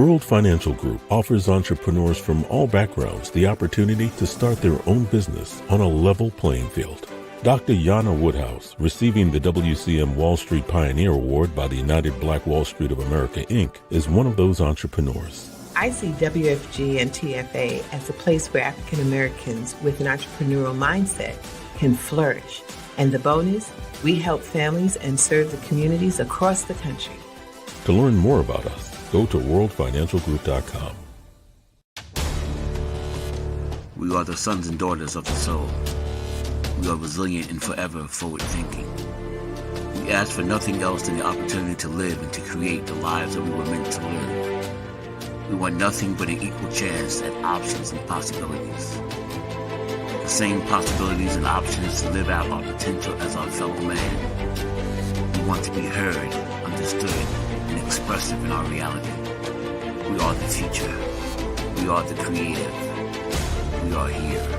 World Financial Group offers entrepreneurs from all backgrounds the opportunity to start their own business on a level playing field. Dr. Jana Woodhouse, receiving the WCM Wall Street Pioneer Award by the United Black Wall Street of America, Inc., is one of those entrepreneurs. I see WFG and TFA as a place where African Americans with an entrepreneurial mindset can flourish. And the bonus, we help families and serve the communities across the country. To learn more about us, go to worldfinancialgroup.com. We are the sons and daughters of the soul. We are resilient and forever forward-thinking. We ask for nothing else than the opportunity to live and to create the lives that we were meant to live. We want nothing but an equal chance at options and possibilities. The same possibilities and options to live out our potential as our fellow man. We want to be heard, understood, and expressive in our reality. We are the future. We are the creative. We are here.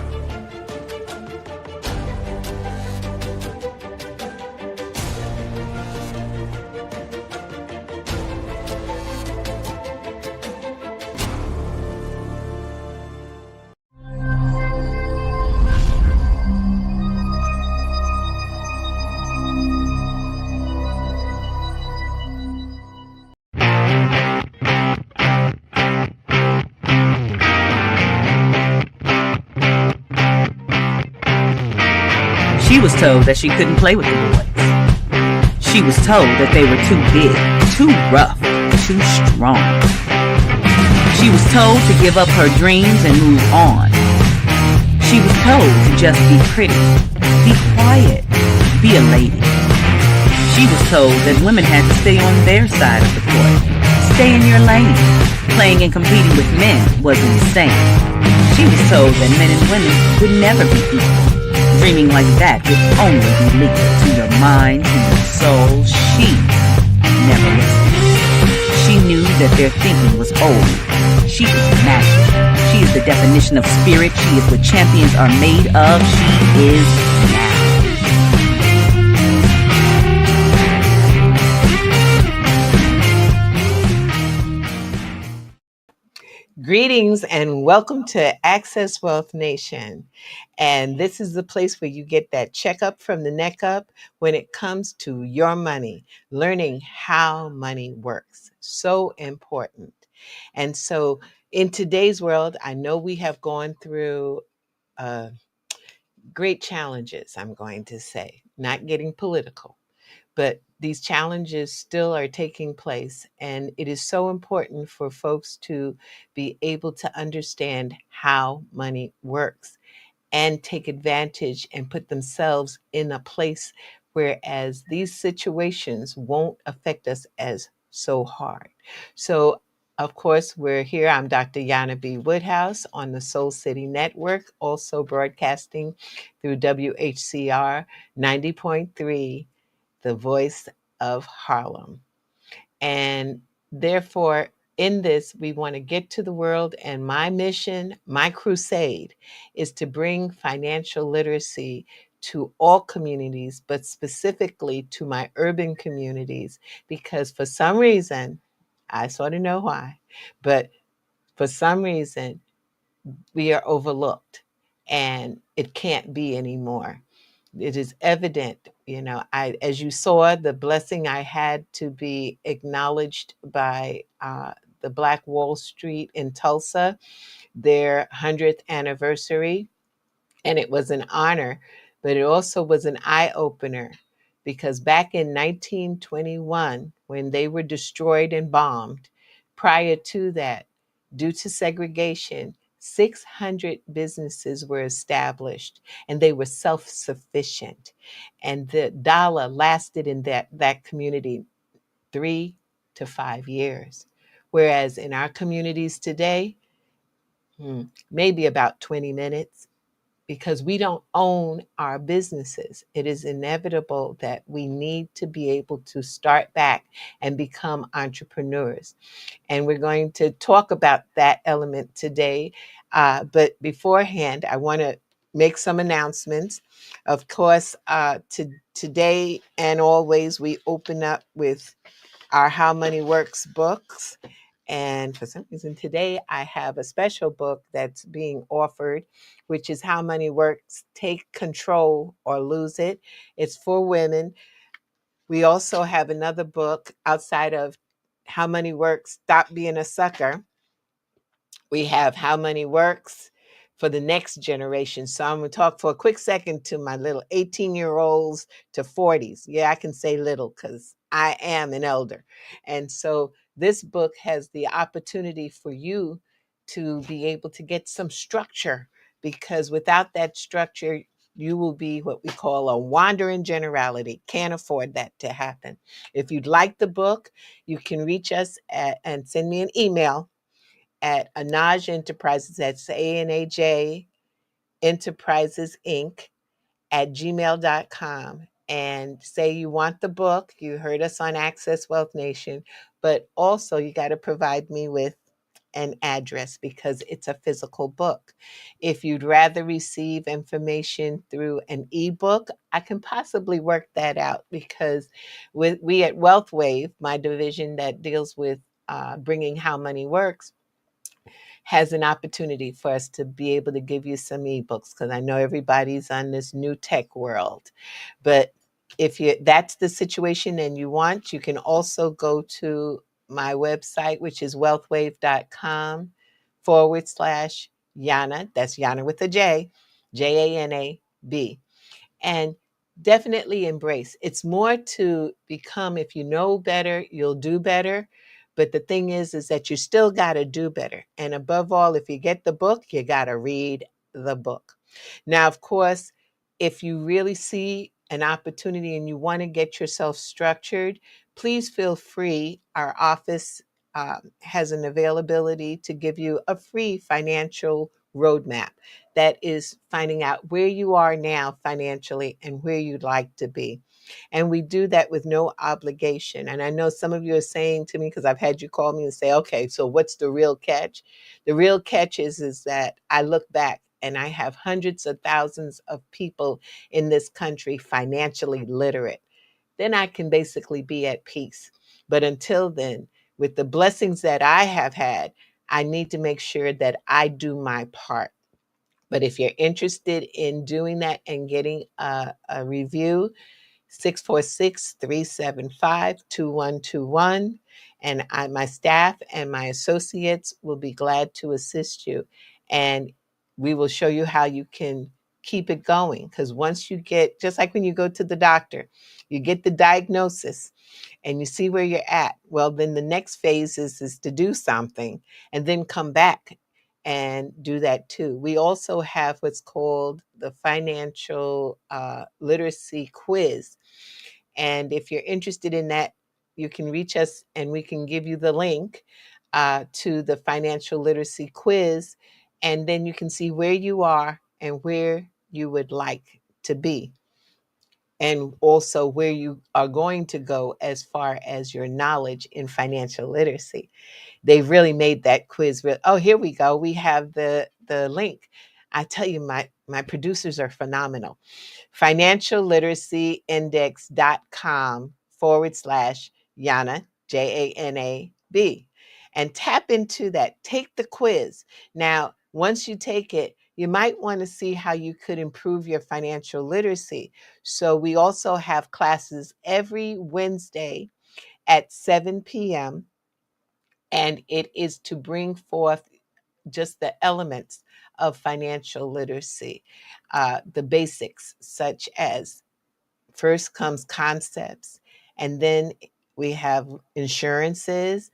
She was told that she couldn't play with the boys. She was told that they were too big, too rough, too strong. She was told to give up her dreams and move on. She was told to just be pretty, be quiet, be a lady. She was told that women had to stay on their side of the court, stay in your lane. Playing and competing with men was insane. She was told that men and women would never be equal. Dreaming like that would only be lethal to your mind, to your soul. She never listened. She knew that their thinking was old. She was magic. She is the definition of spirit. She is what champions are made of. She is now. Greetings and welcome to Access Wealth Nation. And this is the place where you get that checkup from the neck up when it comes to your money, learning how money works. So important. And so in today's world, I know we have gone through great challenges, I'm going to say, not getting political. But these challenges still are taking place, and it is so important for folks to be able to understand how money works and take advantage and put themselves in a place whereas these situations won't affect us as so hard. So, of course, we're here. I'm Dr. Jana B. Woodhouse on the Soul City Network, also broadcasting through WHCR 90.3, the voice of Harlem. And therefore, in this, we want to get to the world. And my mission, my crusade, is to bring financial literacy to all communities, but specifically to my urban communities, because for some reason, I sort of know why, but for some reason, we are overlooked and it can't be anymore. It is evident, as you saw, the blessing I had to be acknowledged by the Black Wall Street in Tulsa, their 100th anniversary. And it was an honor, but it also was an eye opener because back in 1921, when they were destroyed and bombed, prior to that, due to segregation, 600 businesses were established and they were self-sufficient. And the dollar lasted in that community 3 to 5 years. Whereas in our communities today, maybe about 20 minutes, because we don't own our businesses. It is inevitable that we need to be able to start back and become entrepreneurs. And we're going to talk about that element today. But beforehand, I want to make some announcements. Of course, today and always, we open up with our How Money Works books. And for some reason today, I have a special book that's being offered, which is How Money Works, Take Control or Lose It. It's for women. We also have another book outside of How Money Works, Stop Being a Sucker. We have How Money Works for the Next Generation. So I'm going to talk for a quick second to my little 18-year-olds to 40s. Yeah, I can say little because I am an elder. And so this book has the opportunity for you to be able to get some structure, because without that structure, you will be what we call a wandering generality. Can't afford that to happen. If you'd like the book, you can reach us and send me an email at Anaj Enterprises, that's ANAJ Enterprises Inc. at gmail.com, and say you want the book. You heard us on Access Wealth Nation, but also you got to provide me with an address because it's a physical book. If you'd rather receive information through an ebook, I can possibly work that out, because we at Wealth Wave, my division that deals with bringing How Money Works, has an opportunity for us to be able to give you some ebooks, because I know everybody's on this new tech world. But if that's the situation and you want, you can also go to my website, which is wealthwave.com/Jana. That's Jana with a J, JANAB. And definitely embrace. It's more to become, if you know better, you'll do better. But the thing is that you still got to do better. And above all, if you get the book, you got to read the book. Now, of course, if you really see an opportunity and you want to get yourself structured, please feel free. Our office has an availability to give you a free financial roadmap. That is finding out where you are now financially and where you'd like to be. And we do that with no obligation. And I know some of you are saying to me, because I've had you call me and say, okay, so what's the real catch? The real catch is that I look back and I have hundreds of thousands of people in this country financially literate. Then I can basically be at peace. But until then, with the blessings that I have had, I need to make sure that I do my part. But if you're interested in doing that and getting a review, 646-375-2121. And my staff and my associates will be glad to assist you. And we will show you how you can keep it going. Because once you get, just like when you go to the doctor, you get the diagnosis and you see where you're at. Well, then the next phase is to do something and then come back and do that too. We also have what's called the financial literacy quiz. And if you're interested in that, you can reach us and we can give you the link to the financial literacy quiz. And then you can see where you are and where you would like to be, and also where you are going to go as far as your knowledge in financial literacy. They really made that quiz real. Oh, here we go. We have the link. I tell you, my producers are phenomenal. Financialliteracyindex.com/Jana, JANAB. And tap into that. Take the quiz. Now, once you take it, you might want to see how you could improve your financial literacy. So we also have classes every Wednesday at 7 p.m. And it is to bring forth just the elements of financial literacy, the basics, such as first comes concepts, and then we have insurances,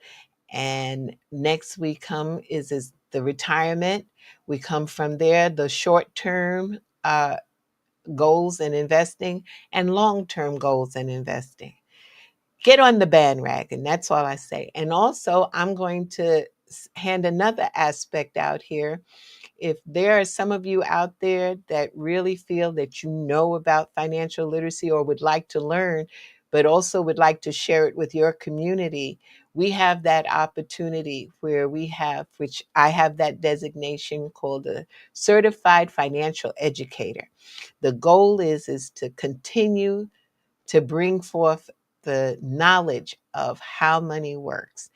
and next we come is the retirement. We come from there, the short term goals in investing and long term goals in investing. Get on the bandwagon. That's all I say. And also, I'm going to hand another aspect out here. If there are some of you out there that really feel that you know about financial literacy or would like to learn, but also would like to share it with your community, we have that opportunity where we have, which I have that designation called a certified financial educator. The goal is to continue to bring forth the knowledge of how money works.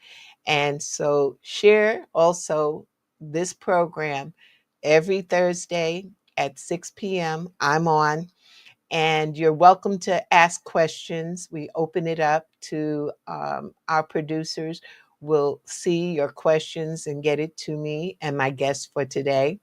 And so share also this program every Thursday at 6 p.m. I'm on, and you're welcome to ask questions. We open it up to our producers will see your questions and get it to me and my guest for today.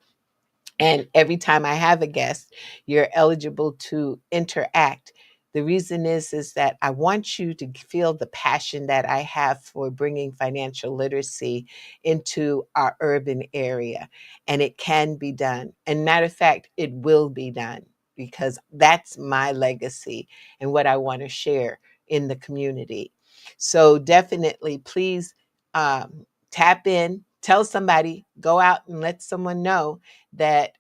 And every time I have a guest, you're eligible to interact. The reason is that I want you to feel the passion that I have for bringing financial literacy into our urban area. And it can be done. And matter of fact, it will be done because that's my legacy and what I want to share in the community. So definitely, please tap in, tell somebody, go out and let someone know that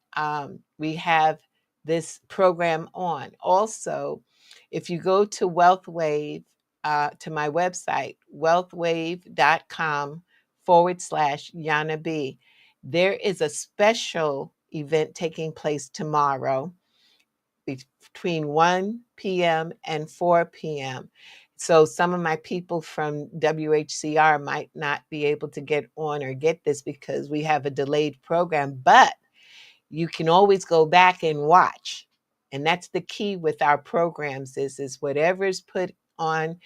we have this program on. Also, if you go to WealthWave, to my website, wealthwave.com/Jana B, there is a special event taking place tomorrow between 1 p.m. and 4 p.m. So some of my people from WHCR might not be able to get on or get this because we have a delayed program, but you can always go back and watch. And that's the key with our programs is whatever is put on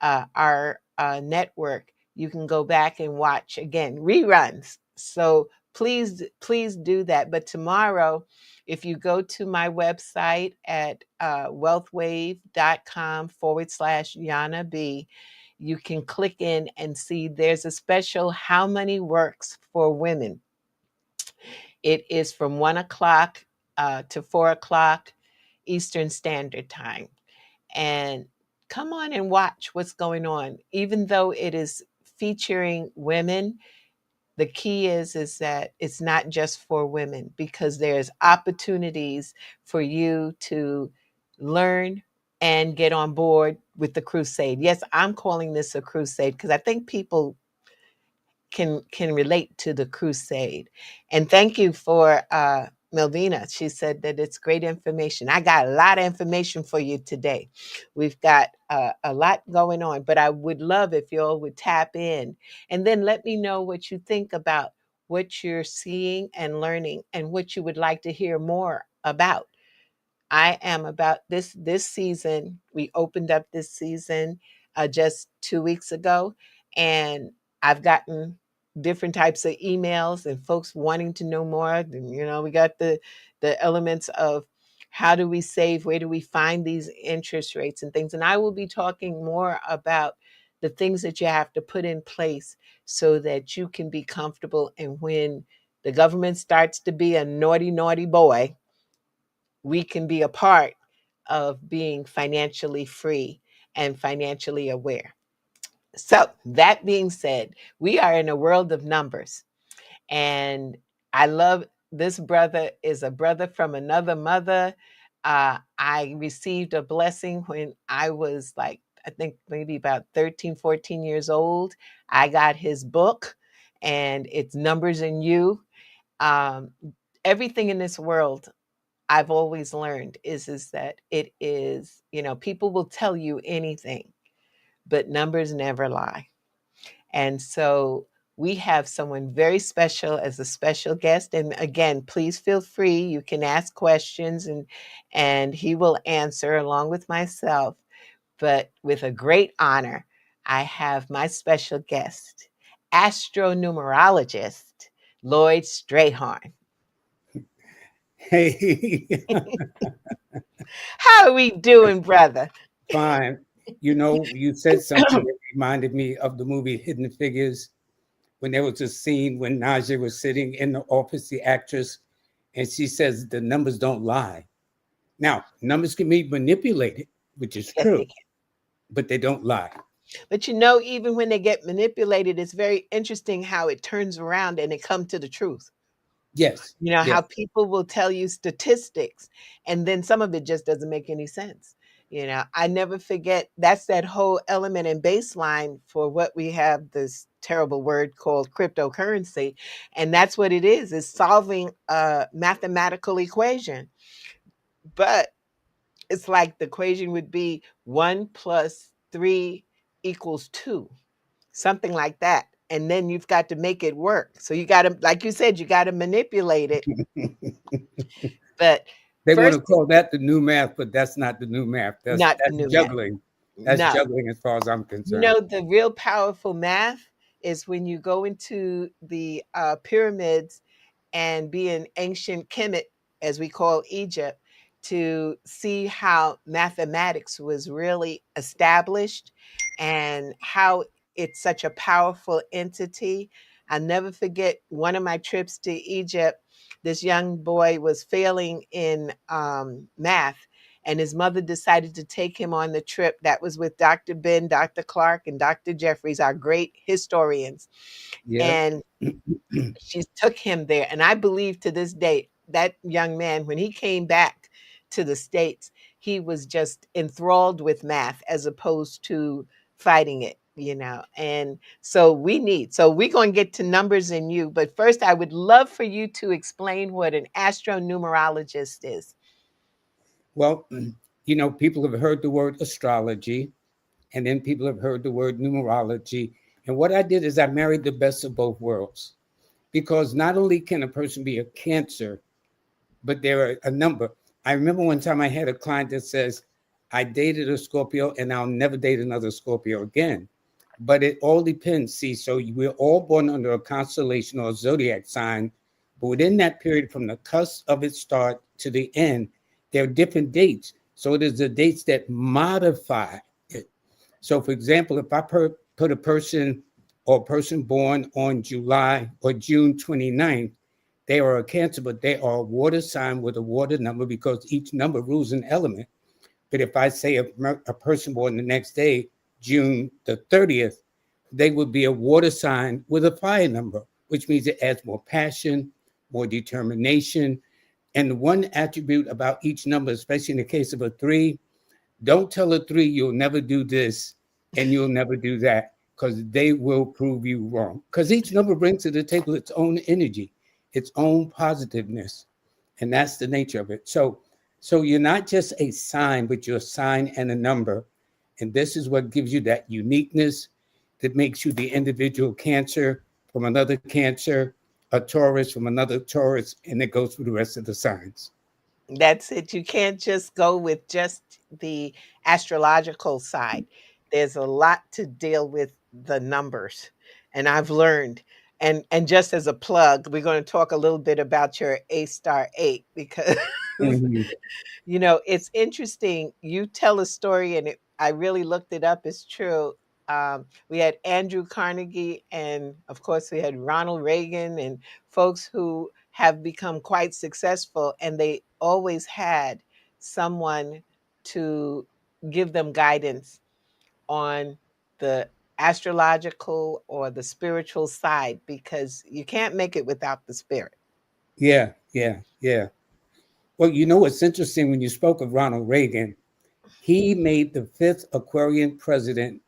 our network, you can go back and watch again, reruns. So please do that. But tomorrow, if you go to my website at wealthwave.com/Jana B, you can click in and see there's a special How Money Works for Women. It is from 1 o'clock to 4 o'clock Eastern Standard Time. And come on and watch what's going on. Even though it is featuring women, the key is that it's not just for women because there's opportunities for you to learn and get on board with the crusade. Yes, I'm calling this a crusade because I think people can relate to the crusade. And thank you for Melvina. She said that it's great information. I got a lot of information for you today. We've got a lot going on, but I would love if you all would tap in and then let me know what you think about what you're seeing and learning and what you would like to hear more about. I am about this season. We opened up this season just 2 weeks ago, and I've gotten different types of emails and folks wanting to know more. And, we got the elements of how do we save, where do we find these interest rates and things. And I will be talking more about the things that you have to put in place so that you can be comfortable. And when the government starts to be a naughty, naughty boy, we can be a part of being financially free and financially aware. So, that being said, we are in a world of numbers. And I love this brother is a brother from another mother. I received a blessing when I was like, I think maybe about 13, 14 years old. I got his book, and it's Numbers in You. Um, Everything in this world I've always learned is that it is, people will tell you anything, but numbers never lie. And so we have someone very special as a special guest. And again, please feel free. You can ask questions and he will answer along with myself. But with a great honor, I have my special guest, Astro-Numerologist Lloyd Strayhorn. Hey, How are we doing, brother? fine. You said something that reminded me of the movie Hidden Figures when there was a scene when Naja was sitting in the office, the actress, and she says the numbers don't lie. Now, numbers can be manipulated, which is Yes, true, they can. but they don't lie. But even when they get manipulated, it's very interesting how it turns around and it comes to the truth. Yes, How yes. people will tell you statistics and then some of it just doesn't make any sense. I never forget that's that whole element and baseline for what we have this terrible word called cryptocurrency. And that's what it is solving a mathematical equation. But it's like the equation would be 1 plus 3 equals 2, something like that. and then you've got to make it work. So you got to, like you said, you got to manipulate it. But They want first, to call that the new math, but that's not the new math. That's not that's new math. juggling. That's No. juggling as far as I'm concerned. The real powerful math is when you go into the pyramids and be in ancient Kemet, as we call Egypt, to see how mathematics was really established and how it's such a powerful entity. I'll never forget one of my trips to Egypt. This young boy was failing in math, and his mother decided to take him on the trip. That was with Dr. Ben, Dr. Clark, and Dr. Jeffries, our great historians. Yeah. And she took him there. And I believe to this day, that young man, when he came back to the States, he was just enthralled with math as opposed to fighting it, And so we're going to get to numbers in you. But first, I would love for you to explain what an astro-numerologist is. Well, people have heard the word astrology, and then people have heard the word numerology. And what I did is I married the best of both worlds, because not only can a person be a Cancer, but there are a number. I remember one time I had a client that says, I dated a Scorpio and I'll never date another Scorpio again. But it all depends. See, so we're all born under a constellation or a zodiac sign. But within that period, from the cusp of its start to the end, there are different dates. So it is the dates that modify it. So, for example, if I put a person born on July or June 29th, they are a Cancer, but they are a water sign with a water number because each number rules an element. But if I say a person born the next day, June the 30th, they would be a water sign with a fire number, which means it adds more passion, more determination. And the one attribute about each number, especially in the case of a 3, don't tell a 3 you'll never do this and you'll never do that, because they will prove you wrong. Because each number brings to the table its own energy, its own positiveness. And that's the nature of it. So you're not just a sign, but you're a sign and a number. And this is what gives you that uniqueness that makes you the individual Cancer from another Cancer, a Taurus from another Taurus, and it goes through the rest of the signs. That's it. You can't just go with just the astrological side. There's a lot to deal with the numbers. And I've learned. And just as a plug, we're going to talk a little bit about your A star 8 because Mhm. It's interesting. You tell a story, and I really looked it up. It's true. We had Andrew Carnegie, and of course, we had Ronald Reagan, and folks who have become quite successful, and they always had someone to give them guidance on the astrological or the spiritual side because you can't make it without the spirit. Yeah, yeah, yeah. Well, what's interesting, when you spoke of Ronald Reagan, he made the 5th Aquarian president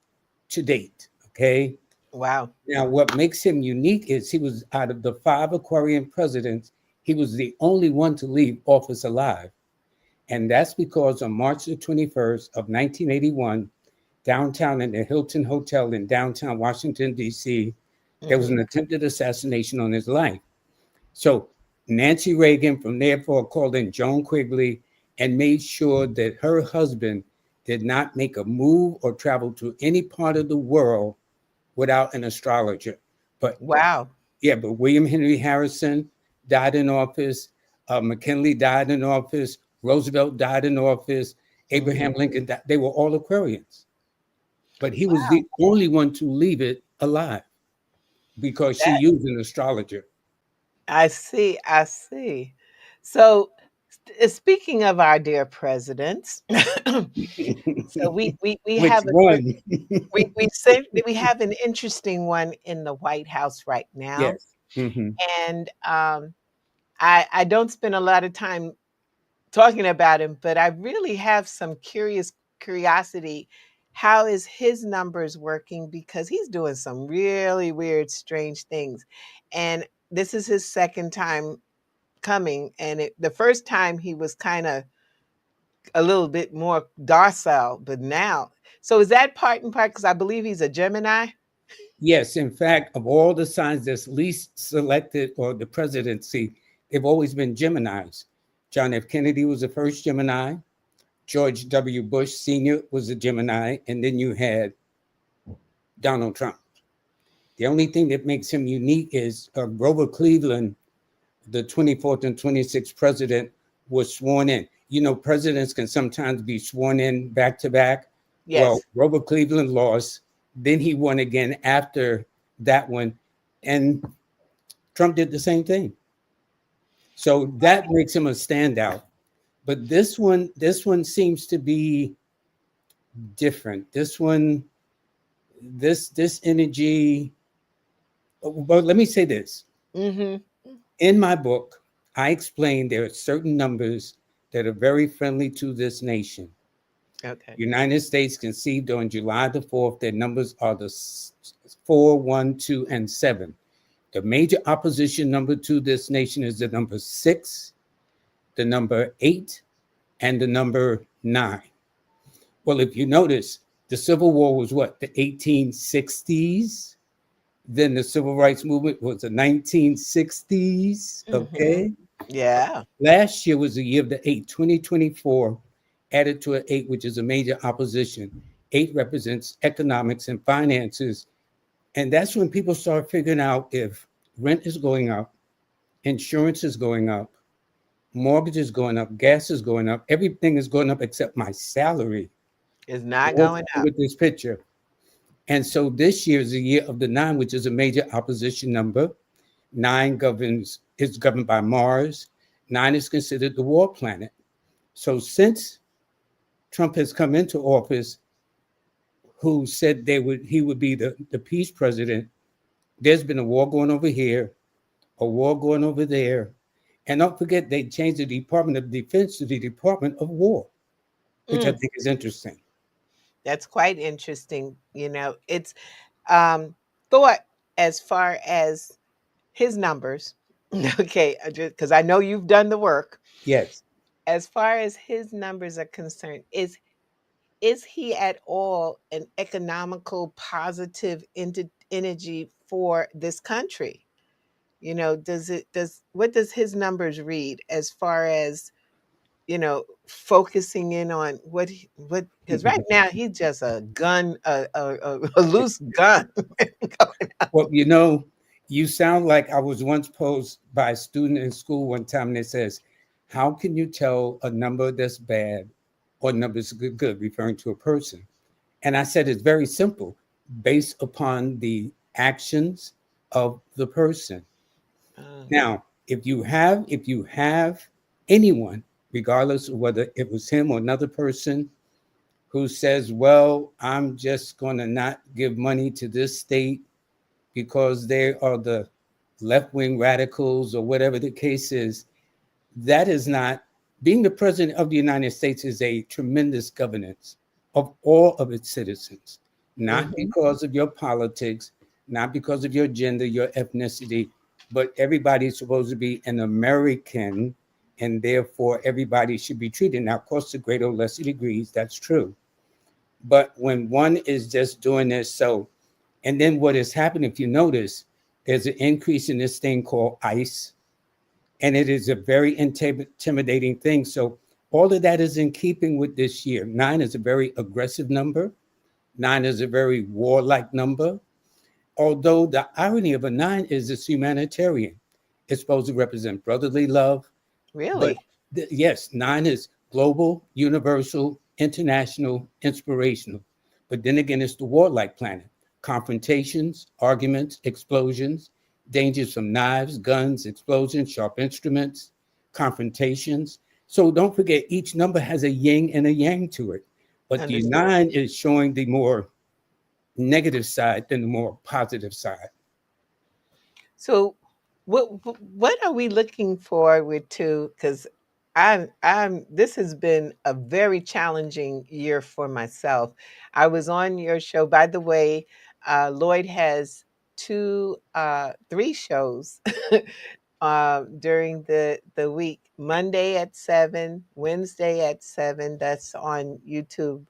to date. Okay. Wow. Now, what makes him unique is he was, out of the 5 Aquarian presidents, he was the only one to leave office alive. And that's because on March the 21st of 1981, downtown in the Hilton Hotel in downtown Washington, D.C., there was an attempted assassination on his life. So Nancy Reagan from therefore called in Joan Quigley and made sure that her husband did not make a move or travel to any part of the world without an astrologer. But Wow. yeah, but William Henry Harrison died in office. McKinley died in office. Roosevelt died in office. Abraham Lincoln died. They were all Aquarians. But he was the only one to leave it alive because she used an astrologer. I see. I see. So, speaking of our dear presidents, so we Which have one? we have an interesting one in the White House right now, Yes. Mhm. and I don't spend a lot of time talking about him, but I really have some curiosity. How is his numbers working? Because he's doing some really weird, strange things, and this is his second time coming. And the first time he was kind of a little bit more docile, but now, so is that part and part? Because I believe he's a Gemini. Yes, in fact, of all the signs that's least selected or the presidency, they've always been Geminis. John F. Kennedy was the first Gemini. George W. Bush Sr. was a Gemini. And then you had Donald Trump. The only thing that makes him unique is Grover Cleveland, the 24th and 26th president, was sworn in. You know, presidents can sometimes be sworn in back to back. Well, Yes. Grover Cleveland lost. Then he won again after that one. And Trump did the same thing. So that makes him a standout. But this one seems to be different. This energy. But let me say this. Mm-hmm. In my book, I explain there are certain numbers that are very friendly to this nation. Okay. United States conceived on July the 4th. Their numbers are the 4, 1, 2, and 7. The major opposition number to this nation is the number 6, the number 8, and the number 9. Well, if you notice, the Civil War was what? The 1860s. Then the Civil Rights Movement was the 1960s. Mm-hmm. Okay. Yeah. Last year was the year of the 8, 2024, added to an 8, which is a major opposition. 8 represents economics and finances. And that's when people start figuring out if rent is going up, insurance is going up, mortgage is going up, gas is going up, everything is going up except my salary. It's not All going up. with this picture. And so this year is the year of the 9, which is a major opposition number. 9 is governed by Mars. 9 is considered the war planet. So since Trump has come into office, who said he would be the peace president, there's been a war going over here, a war going over there. And don't forget, they changed the Department of Defense to the Department of War, which I Mm, think is interesting. that's quite interesting. It's um, thought as far as his numbers. Okay, because I know you've done the work. Yes. As far as his numbers are concerned, is he at all an economical positive energy for this country? What does his numbers read as far as focusing in on what because right now he's just a gun, a loose gun. Well, you sound like I was once posed by a student in school one time, and it says, how can you tell a number that's bad or numbers good, referring to a person? And I said, it's very simple, based upon the actions of the person. Uh, Now, if you have anyone, regardless of whether it was him or another person, who says, well, I'm just going to not give money to this state because they are the left-wing radicals or whatever the case is, that is not being the president of the United States is a tremendous governance of all of its citizens, not mhm. because of your politics, not because of your gender, your ethnicity, but everybody's supposed to be an American, and therefore everybody should be treated. Now, of course, to greater or lesser degrees, that's true. But when one is just doing this, and then what has happened, if you notice, there's an increase in this thing called ICE, and it is a very intimidating thing. So all of that is in keeping with this year. 9 is a very aggressive number. 9 is a very warlike number. Although the irony of a 9 is it's humanitarian. It's supposed to represent brotherly love. But Really? yes, 9 is global, universal, international, inspirational. But then again, it's the warlike planet. Confrontations, arguments, explosions, dangers from knives, guns, explosions, sharp instruments, confrontations. So don't forget, each number has a yin and a yang to it. But the Understood. 9 is showing the more negative side than the more positive side. So, what are we looking forward to? Because I'm this has been a very challenging year for myself. I was on your show, by the way. Lloyd has three shows during the week. Monday at 7, Wednesday at 7. That's on YouTube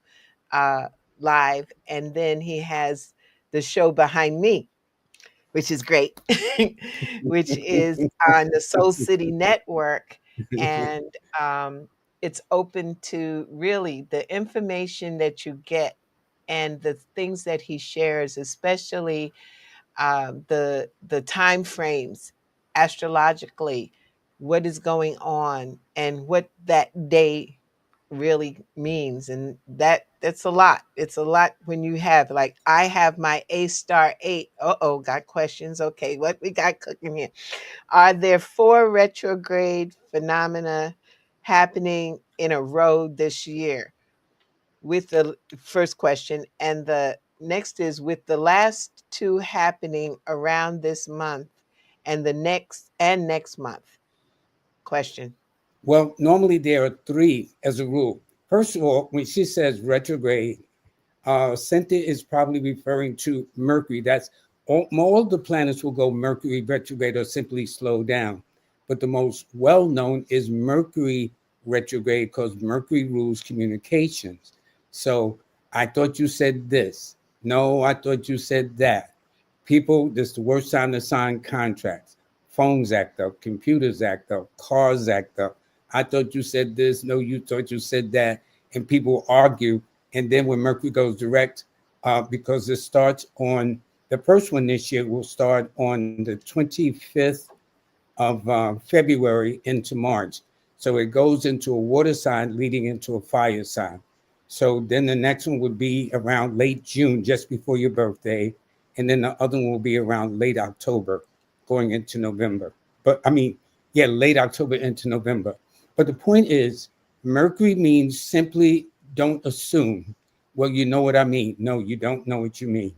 uh, live, and then he has the show behind me, which is great, which is on the Soul City Network. And it's open to really the information that you get and the things that he shares, especially the time frames astrologically, what is going on, and what that day really means. And that's a lot. It's a lot when you have, like, I have my A star 8. Uh-oh, got questions. Okay, what we got cooking here? Are there 4 retrograde phenomena happening in a row this year? With the first question, and the next is, with the last 2 happening around this month and the next month? Question. Well, normally there are 3 as a rule. First of all, when she says retrograde, Cynthia is probably referring to Mercury. That's all the planets will go Mercury retrograde or simply slow down. But the most well-known is Mercury retrograde because Mercury rules communications. So I thought you said this. No, I thought you said that. People, this is the worst time to sign contracts. Phones act up, computers act up, cars act up. I thought you said this. No, you thought you said that. And people argue. And then when Mercury goes direct, because it starts on the first one this year, will start on the 25th of February into March. So it goes into a water sign leading into a fire sign. So then the next one would be around late June, just before your birthday. And then the other one will be around late October, going into November. But I mean, yeah, late October into November. But the point is, Mercury means simply don't assume. Well, you know what I mean. No, you don't know what you mean.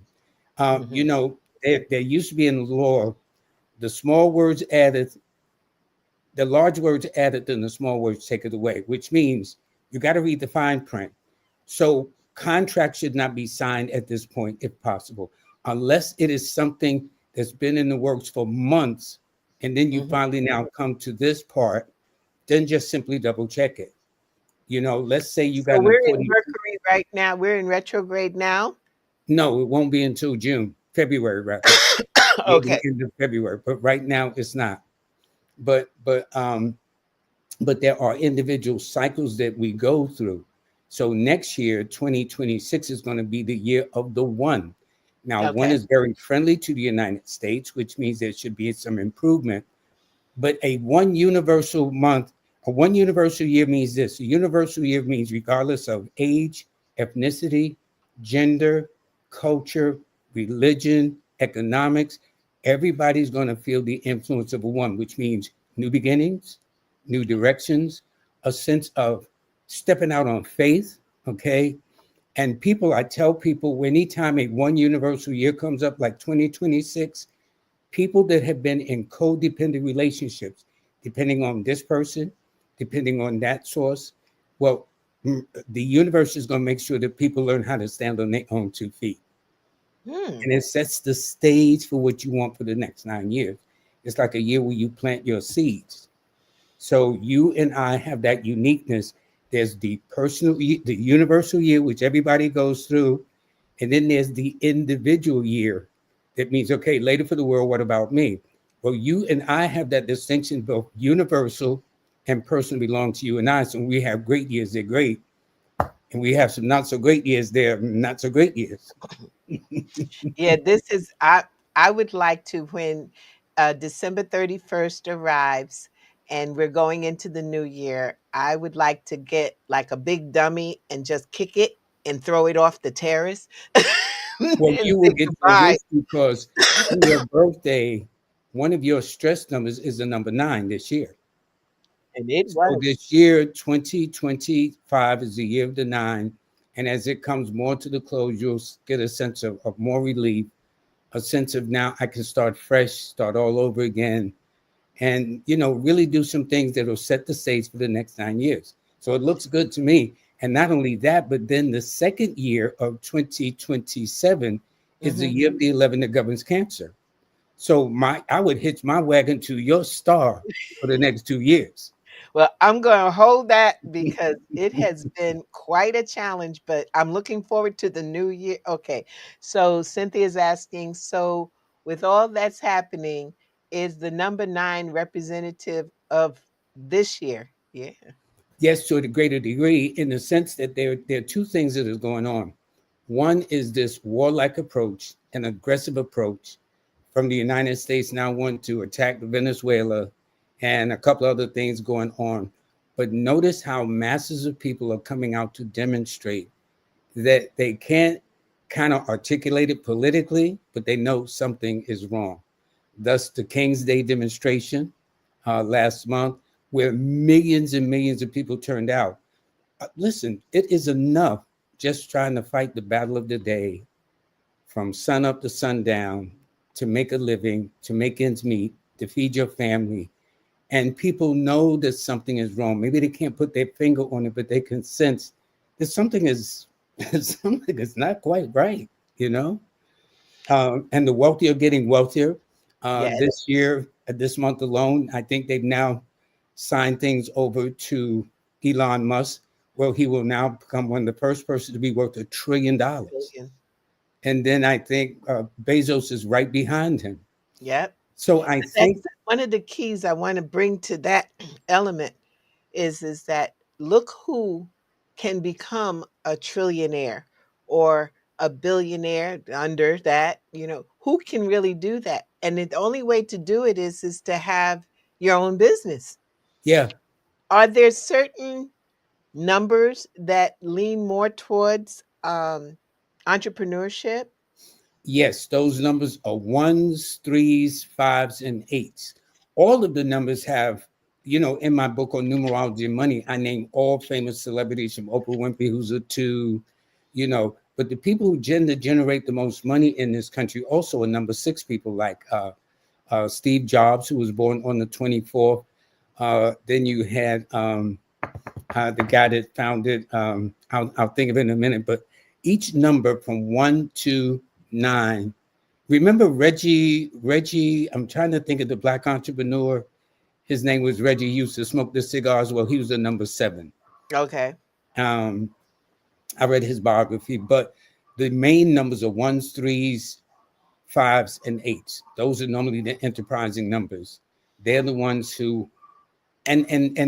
You know, there used to be in the law, the small words added, the large words added, then the small words take it away, which means you got to read the fine print. So contracts should not be signed at this point, if possible, unless it is something that's been in the works for months. And then you finally now come to this part, then just simply double check it. You know, let's say you got So an we're in important. Mercury right now. We're in retrograde now. No, it won't be until February rather. The Okay. end of February, but right now it's not. But there are individual cycles that we go through. So next year, 2026 is going to be the year of the one. Now, one Okay. is very friendly to the United States, which means there should be some improvement. But a one universal month, a one universal year means this. A universal year means regardless of age, ethnicity, gender, culture, religion, economics, everybody's going to feel the influence of a one, which means new beginnings, new directions, a sense of stepping out on faith, okay? And people, I tell people, anytime a one universal year comes up, like 2026, people that have been in codependent relationships, depending on this person, depending on that source, well, the universe is going to make sure that people learn how to stand on their own 2 feet. Hmm. And it sets the stage for what you want for the next 9 years. It's like a year where you plant your seeds. So you and I have that uniqueness. There's the personal, the universal year, which everybody goes through. And then there's the individual year. That means, okay, later for the world, what about me? Well, you and I have that distinction, both universal and personal belong to you and I. So when we have great years, they're great. And we have some not so great years, they're not so great years. Yeah, this is I would like to, when December 31st arrives and we're going into the new year, I would like to get like a big dummy and just kick it and throw it off the terrace Well, and you will say get your goodbye. wish because on your birthday, one of your stress numbers is the number 9 this year. And it So was. this year, 2025 is the year of the 9. And as it comes more to the close, you'll get a sense of more relief, a sense of now I can start fresh, start all over again, and, you know, really do some things that will set the stage for the next 9 years. So it looks good to me. And not only that, but then the second year of 2027 is the Mhm. year of the 11 that governs Cancer. So I would hitch my wagon to your star for the next 2 years. Well, I'm going to hold that because it has been quite a challenge, but I'm looking forward to the new year. Okay. So Cynthia's asking, so with all that's happening, is the number 9 representative of this year? Yeah. Yes, to a greater degree, in the sense that there are two things that is going on. One is this warlike approach, an aggressive approach from the United States now want to attack Venezuela and a couple other things going on. But notice how masses of people are coming out to demonstrate that they can't kind of articulate it politically, but they know something is wrong. Thus, the King's Day demonstration last month, where millions and millions of people turned out. Listen, it is enough just trying to fight the battle of the day from sun up to sundown to make a living, to make ends meet, to feed your family. And people know that something is wrong. Maybe they can't put their finger on it, but they can sense that something is something is not quite right, you know? And the wealthy are getting wealthier. Yeah. This year, this month alone, I think they've now signed things over to Elon Musk, where he will now become one of the first persons to be worth $1 trillion. And then I think Bezos is right behind him. Yep. So I think That's one of the keys I want to bring to that element is that look who can become a trillionaire or a billionaire under that, who can really do that? And the only way to do it is to have your own business. yeah, Are there certain numbers that lean more towards entrepreneurship? yes, those numbers are ones, threes, fives, and eights. All of the numbers have, in my book on numerology and money, I name all famous celebrities from Oprah Winfrey, who's a two, but the people who generate the most money in this country also are number six people like Steve Jobs, who was born on the 24th. Then you had the guy that founded, I'll think of it in a minute, but each number from 1 to 9. Remember Reggie, I'm trying to think of the black entrepreneur. His name was Reggie. He used to smoke the cigars. Well, he was the number 7. Okay. I read his biography, but the main numbers are ones, threes, fives, and eights. Those are normally the enterprising numbers. They're the ones who, and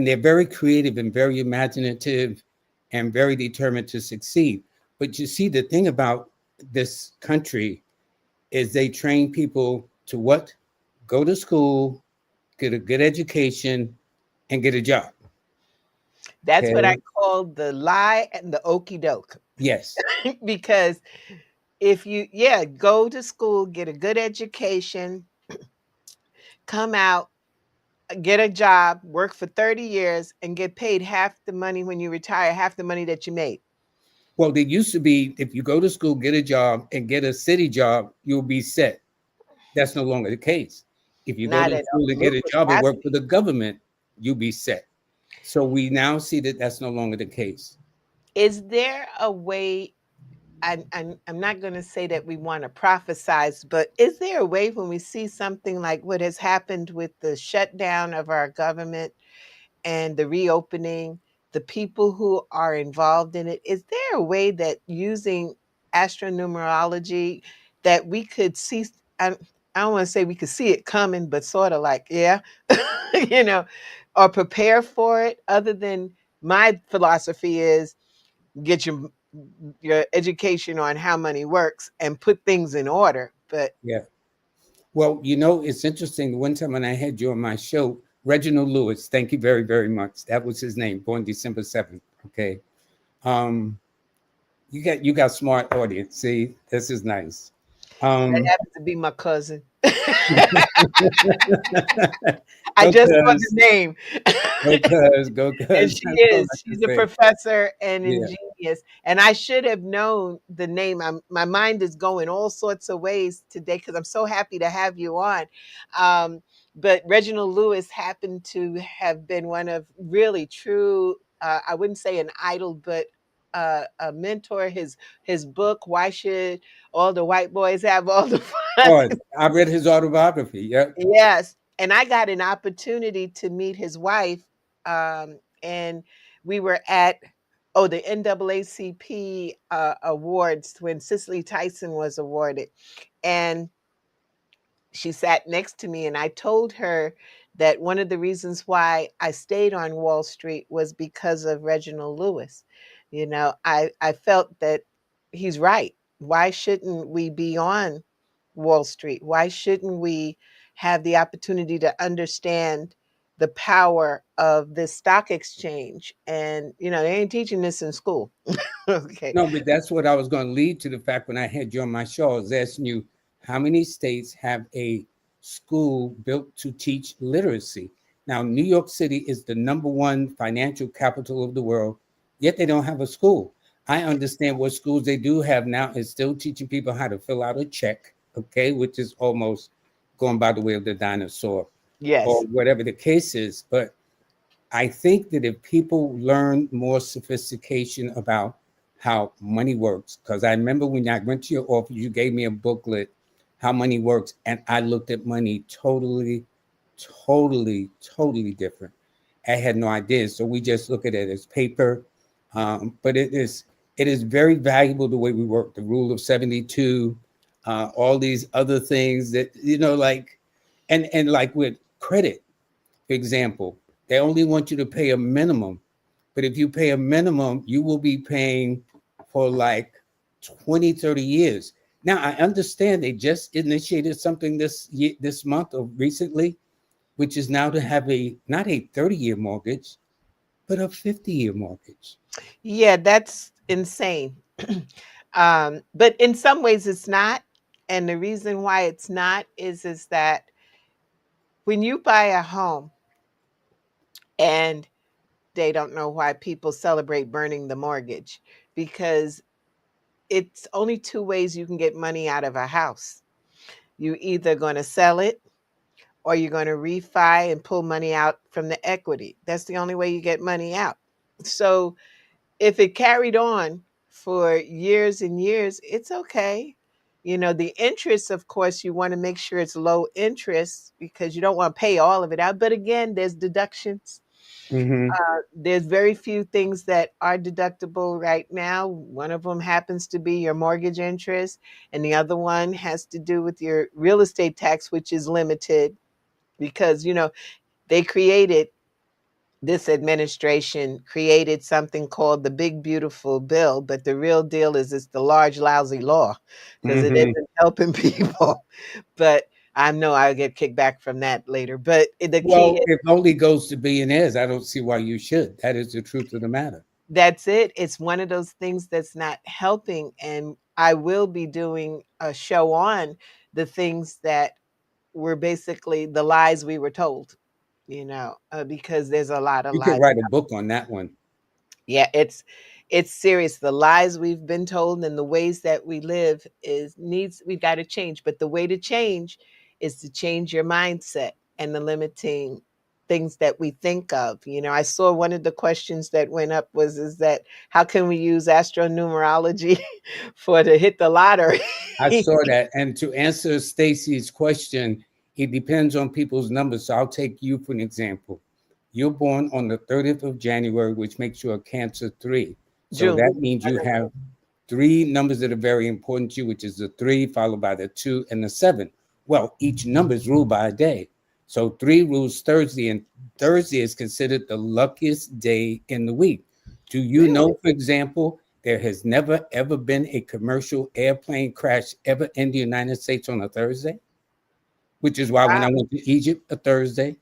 they're very creative and very imaginative and very determined to succeed. But you see, the thing about this country is they train people to what? Go to school, get a good education, and get a job. That's what I Okay? call the lie and the okey doke. Yes. Because if you, go to school, get a good education, come out, get a job, work for 30 years, and get paid half the money when you retire, half the money that you made. Well, there used to be, if you go to school, get a job, and get a city job, you'll be set. That's no longer the case. If you go Not to at all. school to get Look a what's job and work for happening. the government, you'll be set. So we now see that that's no longer the case. Is there a way? I'm not going to say that we want to prophesize, but is there a way when we see something like what has happened with the shutdown of our government and the reopening, the people who are involved in it, is there a way that using astronumerology that we could see? I don't want to say we could see it coming, but sort of like, yeah, you know, or prepare for it. Other than my philosophy is get your education on how money works and put things in order. But Yeah. Well, it's interesting. One time when I had you on my show, Reginald Lewis, thank you very, very much. That was his name, born December 7th. Okay. Um, you got smart audience. See, this is nice. that Um, happens to be my cousin. I go just saw the cuz, name. go And cuz. she That's all is. I can She's a say. professor and Yeah. ingenious. And I should have known the name. My mind is going all sorts of ways today because I'm so happy to have you on. Um, but Reginald Lewis happened to have been one of really true, I wouldn't say an idol, but a mentor. His book, Why Should All the White Boys Have All the Fun? Oh, I read his autobiography. Yeah. Yes. And I got an opportunity to meet his wife and we were at the NAACP awards when Cicely Tyson was awarded, and she sat next to me, and I told her that one of the reasons why I stayed on Wall Street was because of Reginald Lewis. I felt that he's right. Why shouldn't we be on Wall Street? Why shouldn't we have the opportunity to understand the power of this stock exchange? And they ain't teaching this in school. Okay. No, but that's what I was going to lead to the fact when I had you on my show. I was asking you how many states have a school built to teach literacy. Now, New York City is the #1 financial capital of the world, yet they don't have a school. I understand what schools they do have now is still teaching people how to fill out a check, okay, which is almost going by the way of the dinosaur or Yes. whatever the case is. But I think that if people learn more sophistication about how money works, because I remember when I went to your office, you gave me a booklet, How Money Works, and I looked at money totally different. I had no idea. So we just look at it as paper. But it is very valuable the way we work, the rule of 72, all these other things that, like, and like with credit, for example, they only want you to pay a minimum. But if you pay a minimum, you will be paying for like 20, 30 years. Now, I understand they just initiated something this month or recently, which is now to have not a 30-year mortgage, but a 50-year mortgage. Yeah, that's insane. But in some ways it's not. And the reason why it's not is that when you buy a home, and they don't know why people celebrate burning the mortgage, because it's only two ways you can get money out of a house. You either going to sell it, or you're going to refi and pull money out from the equity. That's the only way you get money out. So if it carried on for years and years, it's okay. The interest, of course, you want to make sure it's low interest because you don't want to pay all of it out. But again, there's deductions. Mm-hmm. There's very few things that are deductible right now. One of them happens to be your mortgage interest, and the other one has to do with your real estate tax, which is limited because, they created this administration created something called the Big Beautiful Bill, but the real deal is it's the large lousy law because it Mm-hmm. isn't helping people. But I know I'll get kicked back from that later. But the key Well, is it only goes to billionaires. I don't see why you should. That is the truth of the matter. that's it. It's one of those things that's not helping. And I will be doing a show on the things that were basically the lies we were told, because there's a lot of You could lies. write a book on that one. Yeah, it's serious. The lies we've been told and the ways that we live we've got to change. But the way to change is to change your mindset and the limiting things that we think of. I saw one of the questions that went up is that how can we use astro-numerology for to hit the lottery? I saw that. And to answer Stacy's question, it depends on people's numbers. So I'll take you for an example. You're born on the 30th of January, which makes you a Cancer 3. So June. that means you have three numbers that are very important to you, which is the 3 followed by the 2 and the 7. Well, each number is ruled by a day. So 3 rules Thursday, and Thursday is considered the luckiest day in the week. Do you know, for example, there has never, ever been a commercial airplane crash ever in the United States on a Thursday? Which is why when I went to Egypt a Thursday,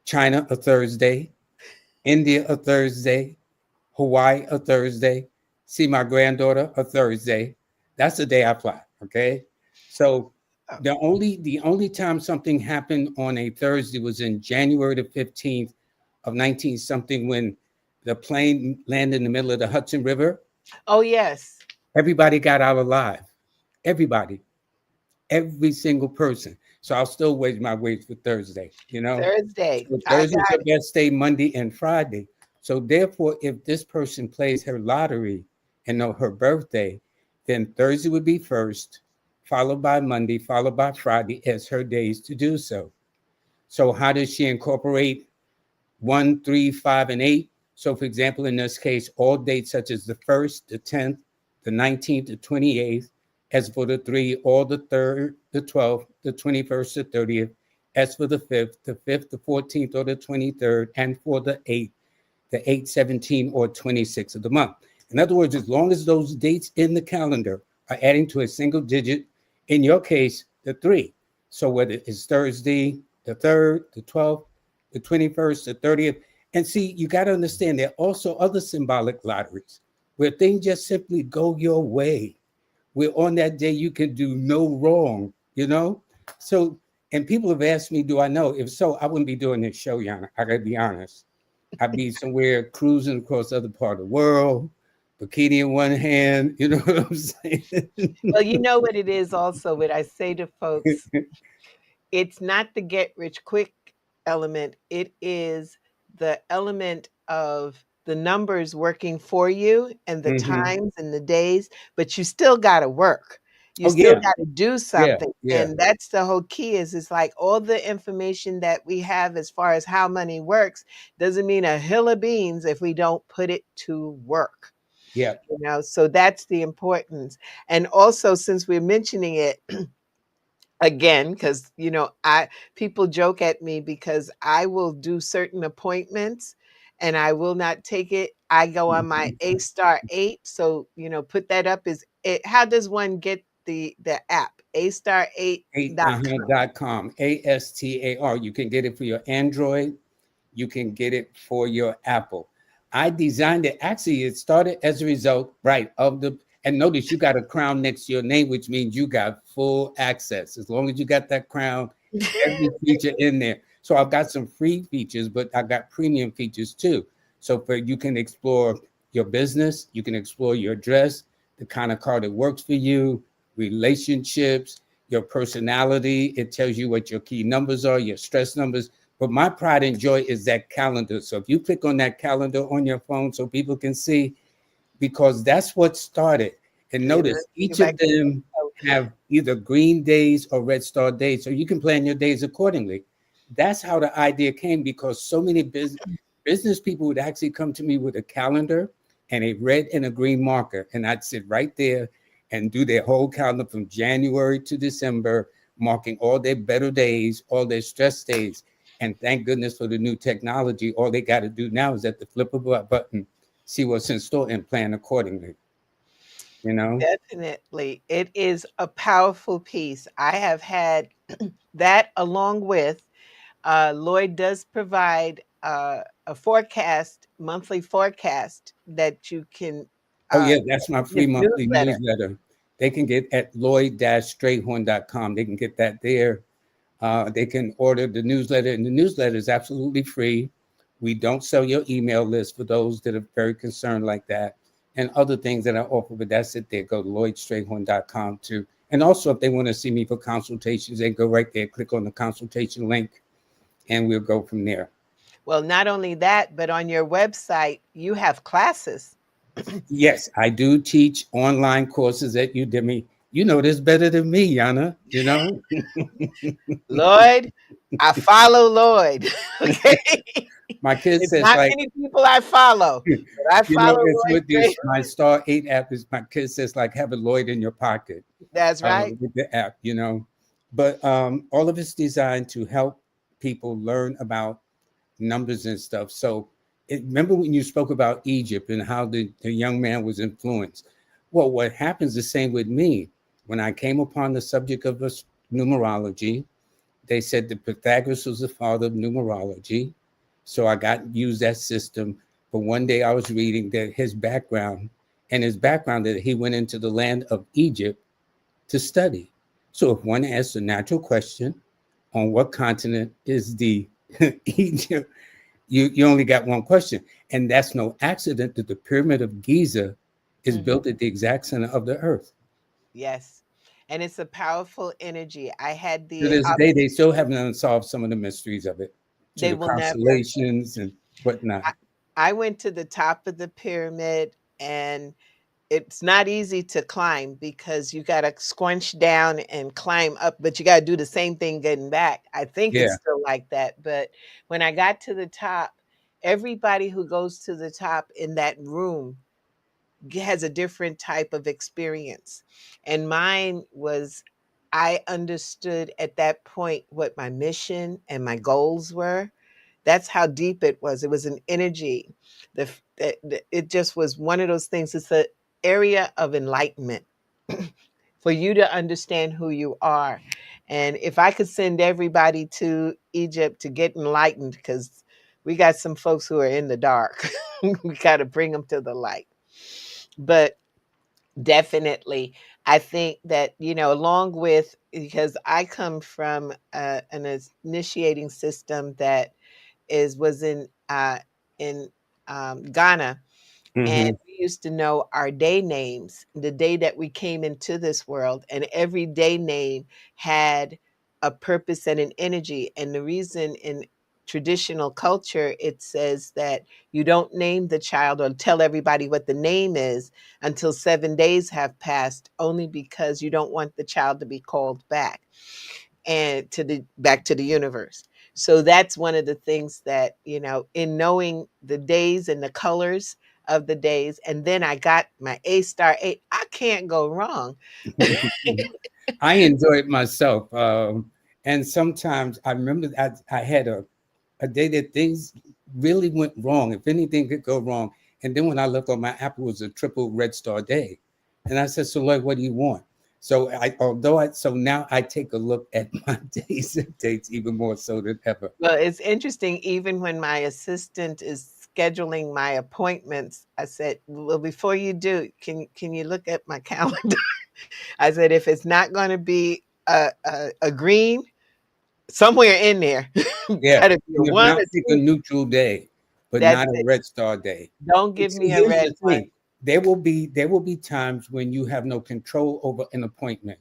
China a Thursday, India a Thursday, Hawaii a Thursday, see my granddaughter a Thursday. That's the day I fly. Okay. So the only time something happened on a Thursday was in January the 15th of 19 something when the plane landed in the middle of the Hudson River. Oh, yes. Everybody got out alive. Everybody. Every single person. So I'll still wage my wage for Thursday, Thursday. So I Thursday's got the best day, Monday and Friday. So therefore, if this person plays her lottery and know her birthday, then Thursday would be first, followed by Monday, followed by Friday as her days to do so. So how does she incorporate 1, 3, 5, and 8. So, for example, in this case, all dates such as the 1st, the 10th, the 19th, the 28th. As for the 3, all the 3rd, the 12th, the 21st, the 30th. As for the 5th, the 14th, or the 23rd. And for the 8th, the 8, 17, or 26 of the month. In other words, as long as those dates in the calendar are adding to a single digit, in your case, the 3. So whether it's Thursday, the 3rd, the 12th, the 21st, the 30th. And see, you got to understand there are also other symbolic lotteries where things just simply go your way, where on that day you can do no wrong, you know? So, and people have asked me, do I know? If so, I wouldn't be doing this show, Jana. I got to be honest. I'd be somewhere cruising across the other part of the world, bikini in one hand, you know what I'm saying? Well, you know what it is also, what I say to folks, it's not the get rich quick element. It is the element of the numbers working for you and the Mhm. times and the days, but you still got to work. You Oh, still yeah. got to do Yeah. something. Yeah. And that's the whole key is like all the information that we have as far as how money works doesn't mean a hill of beans if we don't put it to work. Yeah. You know, so that's the importance. And also, since we're mentioning it, again, because you know I people joke at me because I will do certain appointments and I will not take it. I go on my A star 8, so you know put that up. Is it, how does one get the app A star 8.com? .com, ASTAR. You can get it for your Android. You can get it for your Apple. I designed it. Actually, it started as a result, right, of the, and notice you got a crown next to your name, which means you got full access. As long as you got that crown, every feature in there. So I've got some free features, but I got premium features too. So for you can explore your business, you can explore your address, the kind of car that works for you, relationships, your personality. It tells you what your key numbers are, your stress numbers. But my pride and joy is that calendar. So if you click on that calendar on your phone so people can see, because that's what started. And Yeah, notice let's see each if I of can. them have either green days or red star days. So you can plan your days accordingly. That's how the idea came, because so many business people would actually come to me with a calendar and a red and a green marker. And I'd sit right there and do their whole calendar from January to December, marking all their better days, all their stress days. And thank goodness for the new technology. All they got to do now is at the flip of a button, see what's in store and plan accordingly. You know? Definitely. It is a powerful piece. I have had that along with Lloyd does provide a forecast, monthly forecast that you can Oh, uh, yeah, that's my his free monthly newsletter. newsletter. They can get at Lloyd-Strayhorn.com. They can get that there. They can order the newsletter, and the newsletter is absolutely free. We don't sell your email list for those that are very concerned like that, and other things that I offer, but that's it there. Go to Lloyd-Strayhorn.com too. And also, if they want to see me for consultations, they go right there, click on the consultation link, and we'll go from there. Well, not only that, but on your website, you have classes. Yes, I do teach online courses at Udemy. You know this better than me, Jana, you know? Lloyd, I follow Lloyd. Okay. My kid It's says, not like, many people I follow, you but I know, follow it's Lloyd with this, Strayhorn. my Star 8 app is, my kid says, like, have a Lloyd in your pocket That's right. with the app, you know? But all of it's designed to help people learn about numbers and stuff. So remember when you spoke about Egypt and how the young man was influenced? Well, what happens the same with me. When I came upon the subject of numerology, they said that Pythagoras was the father of numerology. So I got used that system. But one day I was reading that his background that he went into the land of Egypt to study. So if one asks a natural question, on what continent is the Egypt, you only got one question. And that's no accident that the Pyramid of Giza is Mhm. built at the exact center of the earth. Yes. And it's a powerful energy. I had To the this day, they still haven't unsolved some of the mysteries of it, to they the will never. constellations and whatnot. I, I went to the top of the pyramid and it's not easy to climb because you got to squinch down and climb up, but you got to do the same thing getting back. I think it's Yeah. still like that. But when I got to the top, everybody who goes to the top in that room has a different type of experience. And mine was, I understood at that point what my mission and my goals were. That's how deep it was. It was an energy. It just was one of those things. It's an area of enlightenment for you to understand who you are. And if I could send everybody to Egypt to get enlightened, because we got some folks who are in the dark, we got to bring them to the light. But definitely, I think that, along with, because I come from an initiating system that was in Ghana, and Hmm. we used to know our day names, the day that we came into this world, and every day name had a purpose and an energy. And the reason in traditional culture it says that you don't name the child or tell everybody what the name is until 7 days have passed, only because you don't want the child to be called back and back to the universe. So that's one of the things that, in knowing the days and the colors of the days, and then I got my A*8. I can't go wrong. I enjoy it myself. And sometimes I remember I had a day that things really went wrong. If anything could go wrong. And then when I looked on my app, it was a triple red star day. And I said, so Lloyd, what do you want? So so now I take a look at my days and dates even more so than ever. Well, it's interesting. Even when my assistant is scheduling my appointments, I said, "Well, before you do, can you look at my calendar?" I said, "If it's not going to be a green somewhere in there, Yeah. got to be a And if one not, or pick a two. neutral day, but That's not a it. red star day. Don't But give see, me a here's red the one." thing. There will be times when you have no control over an appointment.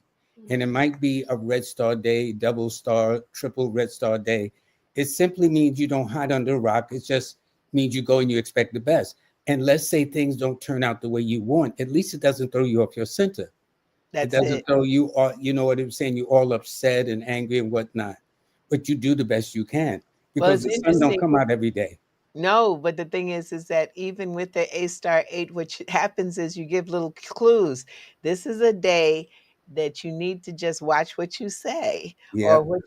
And it might be a red star day, double star, triple red star day. It simply means you don't hide under a rock. It just means you go and you expect the best. And let's say things don't turn out the way you want. At least it doesn't throw you off your center. It That's doesn't it. throw you all, you know what I'm saying? You all upset and angry and whatnot. But you do the best you can Well, because it's the sun don't interesting. come out every day. No, but the thing is that even with the A*8, which happens is you give little clues. This is a day that you need to just watch what you say, or Yep. what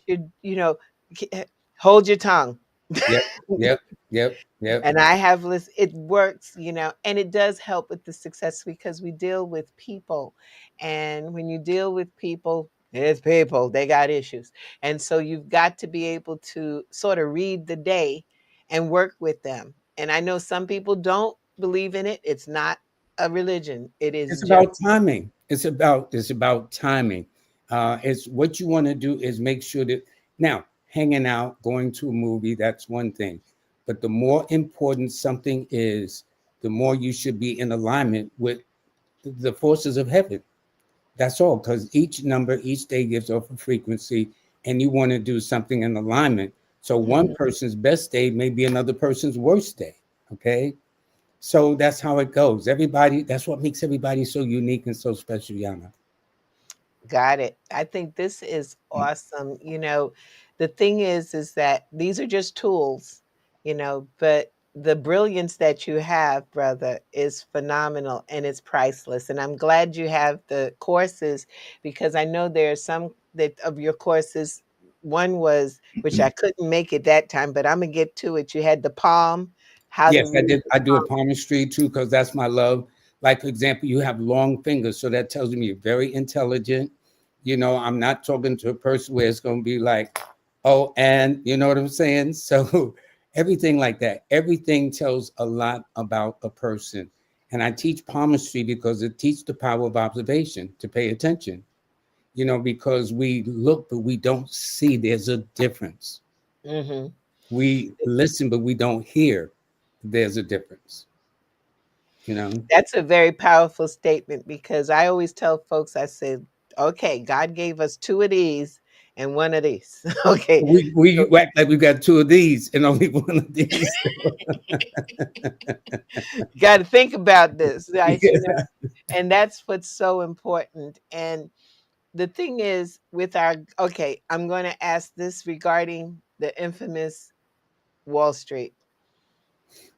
k- eh, hold your tongue. Yep. Yep. Yep. Yep. And I have list it works, and it does help with the success because we deal with people. And when you deal with people, it's people, they got issues. And so you've got to be able to sort of read the day and work with them. And I know some people don't believe in it. It's not a religion. It is It's just about timing. It's about timing. It's what you want to do is make sure that now hanging out, going to a movie, that's one thing. But the more important something is, the more you should be in alignment with the forces of heaven. That's all, because each number, each day gives off a frequency, and you want to do something in alignment. So one Mhm. person's best day may be another person's worst day. Okay. So that's how it goes. Everybody, that's what makes everybody so unique and so special, Yana. Got it. I think this is awesome. The thing is that these are just tools, but the brilliance that you have, brother, is phenomenal and it's priceless. And I'm glad you have the courses, because I know there are some that of your courses. One was, which I couldn't make it that time, but I'm gonna get to it. You had the palm, how to Yes, I read did. the I do a palm. palmistry too, because that's my love. Like, for example, you have long fingers. So that tells me you're very intelligent. I'm not talking to a person where it's going to be like, oh, and you know what I'm saying? So everything like that, everything tells a lot about a person. And I teach palmistry because it teaches the power of observation, to pay attention, because we look, but we don't see. There's a difference. Hmm. We listen, but we don't hear. There's a difference, you know. That's a very powerful statement, because I always tell folks, I said, okay, God gave us two of these and one of these. Okay. We So act like we got two of these and only one of these. you got to think about this, right? Yeah. And that's what's so important. And the thing is, okay, I'm going to ask this regarding the infamous Wall Street.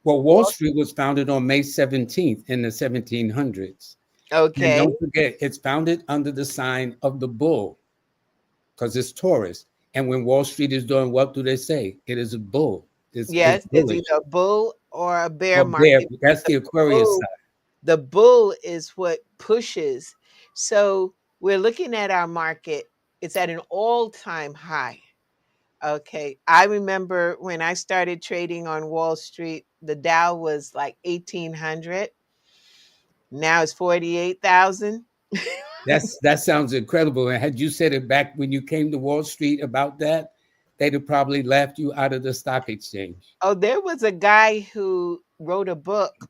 Well, Wall Street was founded on May 17th in the 1700s. And Okay. don't forget, it's founded under the sign of the bull because it's Taurus. And when Wall Street is doing, what do they say? It is a bull. It's Yes, it's bullish. either a bull or a bear Or bear, market. that's the Aquarius Bull, side. the bull is what pushes. So we're looking at our market. It's at an all-time high. Okay. I remember when I started trading on Wall Street, the Dow was like 1800. Now it's 48,000. That sounds incredible. And had you said it back when you came to Wall Street about that, they'd have probably laughed you out of the stock exchange. Oh, there was a guy who wrote a book,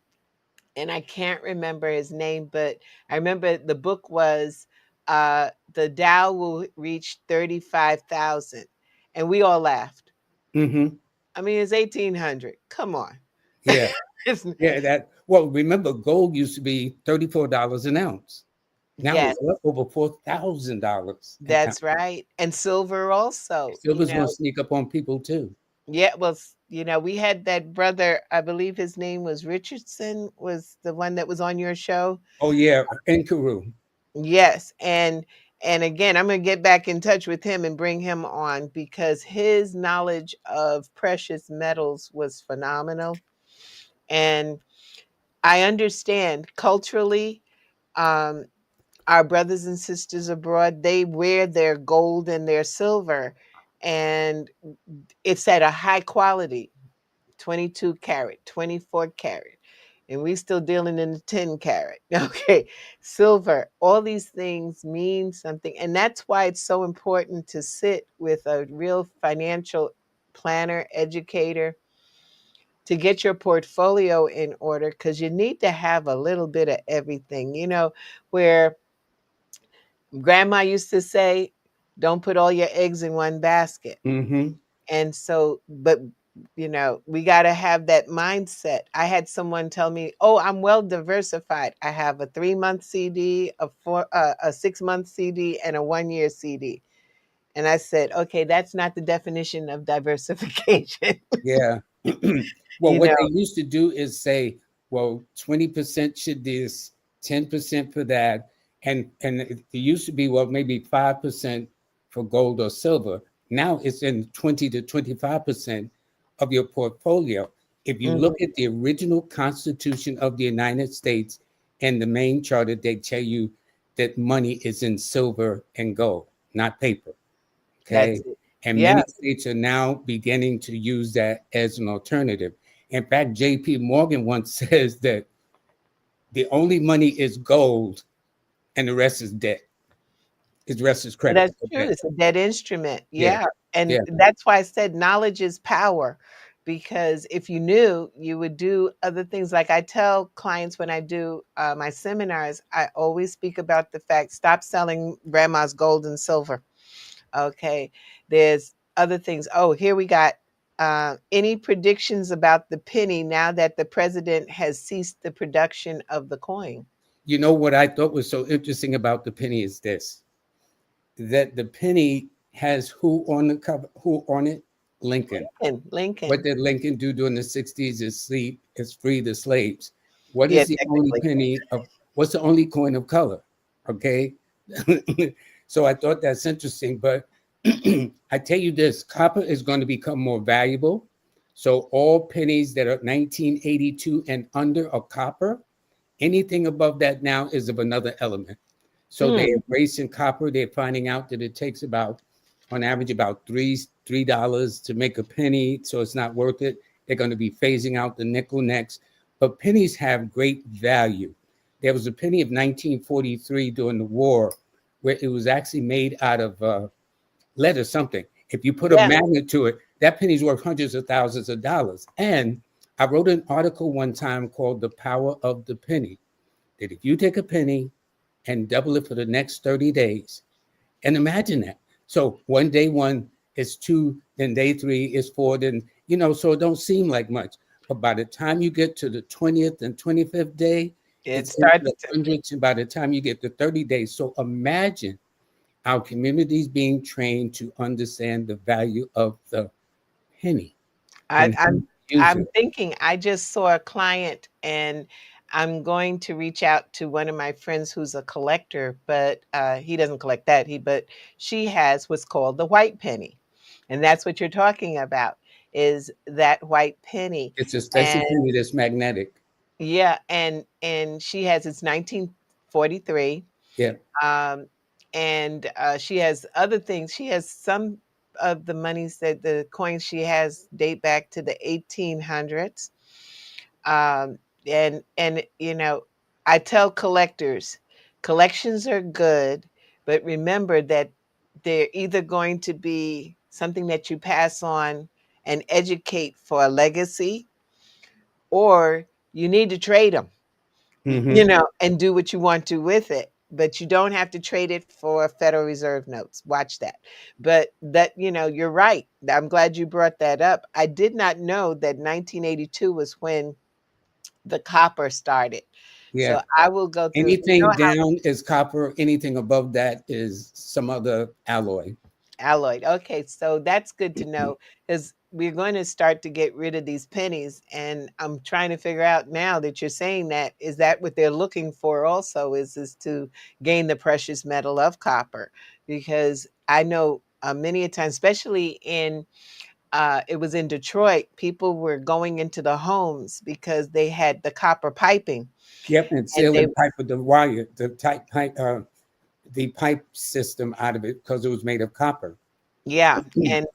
and I can't remember his name, but I remember the book was The Dow Will Reach 35,000. And we all laughed. Mm-hmm. I mean, it's 1800. Come on. Yeah. It's, Yeah. Well, remember, gold used to be $34 an ounce. Now yes, it's up over $4,000 an ounce. that's right. And silver also, Silver's going to sneak up on people too. Yeah, well, we had that brother, I believe his name was Richardson, was the one that was on your show. Oh yeah, in Peru. Yes, and again, I'm going to get back in touch with him and bring him on because his knowledge of precious metals was phenomenal. And I understand culturally, um, our brothers and sisters abroad, they wear their gold and their silver, and it's at a high quality. 22 carat, 24 carat, and we still dealing in the 10 carat. Okay. Silver, all these things mean something. And that's why it's so important to sit with a real financial planner, educator to get your portfolio in order because you need to have a little bit of everything, where grandma used to say, don't put all your eggs in one basket. Mm-hmm. And so, but we got to have that mindset. I had someone tell me, "Oh, I'm well diversified. I have a 3-month CD, a 6-month CD, and a 1-year CD." And I said, "Okay, that's not the definition of diversification." Yeah. Well, you what know, they used to do is say, well, 20% should this, 10% for that. And it used to be, well, maybe 5% for gold or silver. Now it's in 20 to 25% of your portfolio. If you Mhm. look at the original Constitution of the United States and the main charter, they tell you that money is in silver and gold, not paper. That's Okay. it. And Yeah, many states are now beginning to use that as an alternative. In fact, JP Morgan once says that the only money is gold and the rest is debt. The rest is credit that's or true. debt. It's a dead instrument. Yeah. Yeah. And Yeah. that's why I said knowledge is power. Because if you knew, you would do other things. Like I tell clients when I do my seminars, I always speak about the fact stop selling grandma's gold and silver. Okay. There's other things. Oh, here we got any predictions about the penny now that the president has ceased the production of the coin? You know what I thought was so interesting about the penny is this, that the penny has who on the cover, who on it? Lincoln. And Lincoln. What did Lincoln do during the 60s is free the slaves. What Yeah, is the only technically. penny of, what's the only coin of color? Okay. So I thought that's interesting. But I tell you this, copper is going to become more valuable. So all pennies that are 1982 and under are copper. Anything above that now is of another element. So Hmm. they're embracing copper. They're finding out that it takes about, on average, about $3 to make a penny. So it's not worth it. They're going to be phasing out the nickel next. But pennies have great value. There was a penny of 1943 during the war where it was actually made out of lead or something. If you put a Yeah. magnet to it, that penny's worth hundreds of thousands of dollars. And I wrote an article one time called The Power of the Penny, that if you take a penny and double it for the next 30 days, and imagine that. So one day one is 2, then day 3 is 4, then, so it don't seem like much. But by the time you get to the 20th and 25th day, It it's into starts the to. hundreds. And by the time you get to 30 days, so imagine our communities being trained to understand the value of the penny. I, And I'm I'm YouTube. thinking I just saw a client and I'm going to reach out to one of my friends who's a collector, but he doesn't collect that. But she has what's called the white penny. And that's what you're talking about is that white penny. It's a special And penny that's magnetic. yeah, and she has it's 1943. Yeah. Um, and she has other things. She has some of the monies that the coins she has date back to the 1800s. Um, and I tell collectors, collections are good, but remember that they're either going to be something that you pass on and educate for a legacy, or you need to trade them, Hmm. and do what you want to with it. But you don't have to trade it for Federal Reserve notes. Watch that. But you're right. I'm glad you brought that up. I did not know that 1982 was when the copper started. Yeah. So I will go through. Anything down is copper. Anything above that is some other alloy. Alloyed. Okay, so that's good to know because we're going to start to get rid of these pennies. And I'm trying to figure out now that you're saying that, is that what they're looking for also, is to gain the precious metal of copper? Because I know many a time, especially it was in Detroit, people were going into the homes because they had the copper piping. Yep, and And they, sealing pipe with the wire, the tight pipe, the pipe system out of it because it was made of copper. yeah. And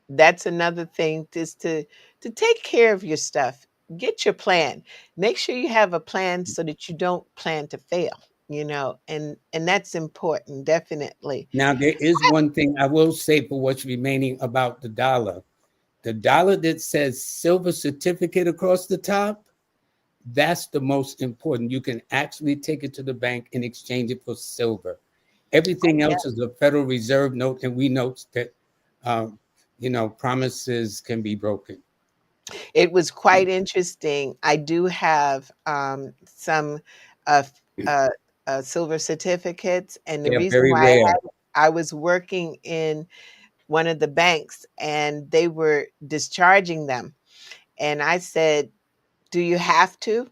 that's another thing, is to take care of your stuff. Get your plan. Make sure you have a plan so that you don't plan to fail, and that's important, definitely. Now, there is one thing I will say for what's remaining about the dollar. The dollar that says silver certificate across the top, that's the most important. You can actually take it to the bank and exchange it for silver. Everything Yeah. else is a Federal Reserve note, and we know that, promises can be broken. It was quite interesting. I do have some uh, uh, silver certificates, and the They are reason very why rare. I was working in one of the banks and they were discharging them, and I said, "Do you have to?"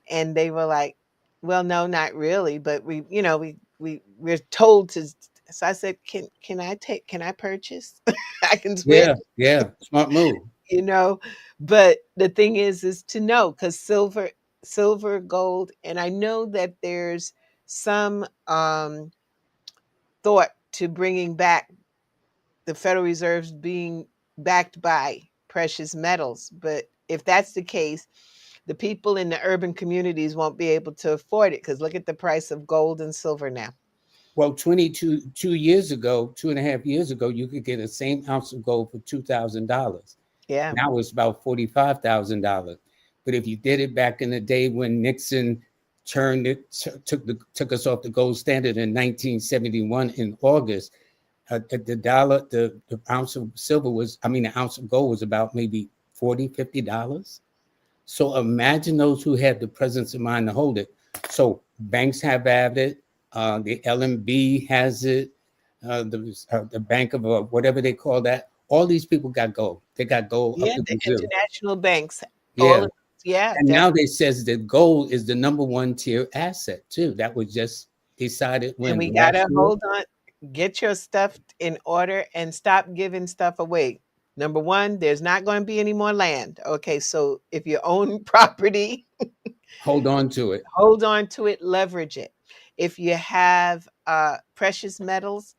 And they were like, "Well, no, not really, but we're told to." So I said, can I purchase? I can switch, Yeah, yeah, smart move. you know. But the thing is to know, because silver, gold, and I know that there's some thought to bringing back the Federal Reserve's being backed by precious metals. But if that's the case, the people in the urban communities won't be able to afford it, because look at the price of gold and silver now. Well, 2 years ago, 2.5 years ago, you could get the same ounce of gold for $2,000. Yeah. Now it's about $45,000. But if you did it back in the day when Nixon turned it, took us off the gold standard in 1971 in August, the ounce of silver the ounce of gold was about maybe $40, $50. So imagine those who had the presence of mind to hold it. So banks have had it. The LMB has it. The Bank of whatever they call that. All these people got gold. They got gold up Yeah, to the Brazil. international banks, all Yeah. of yeah, And now they says that gold is the number one tier asset too. That was just decided and when we last gotta year. hold on, get your stuff in order and stop giving stuff away. Number one, there's not going to be any more land. Okay, so if you own property, Hold on to it. hold on to it, leverage it. If you have precious metals,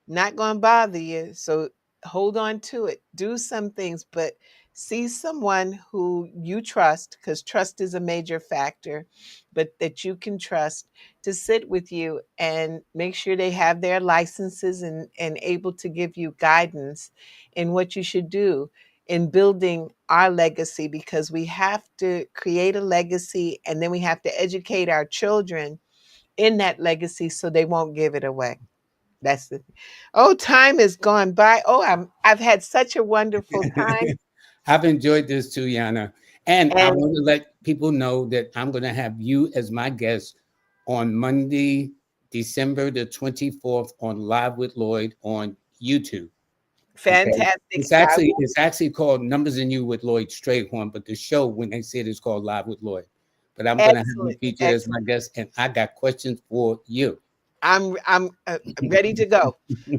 not going to bother you. So hold on to it. Do some things, but see someone who you trust, because trust is a major factor, but that you can trust, to sit with you and make sure they have their licenses and able to give you guidance in what you should do in building our legacy, because we have to create a legacy and then we have to educate our children in that legacy so they won't give it away. That's the Oh, time has gone by. Oh, I've had such a wonderful time. I've enjoyed this too, Yana. And I And want to let people know that I'm going to have you as my guest on Monday, December the 24th on Live with Lloyd on YouTube. Okay. Fantastic. It's actually called Numbers in You with Lloyd Strayhorn, but the show, when they say it, is called Live with Lloyd. But I'm going to have you Excellent. featured as my guest, and I got questions for you. I'm ready to go.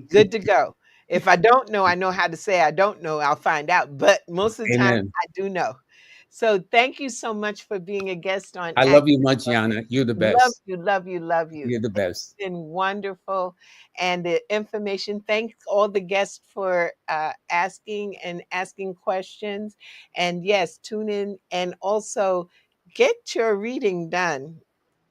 Good to go. If I don't know, I know how to say I don't know. I'll find out. But most of the time, Amen. I do know. So thank you so much for being a guest on I love you much, Access. Jana. You're the Love best. you, love you, love you. You're the It's best. been wonderful. And the information, thanks all the guests for asking questions. And yes, tune in and also get your reading done.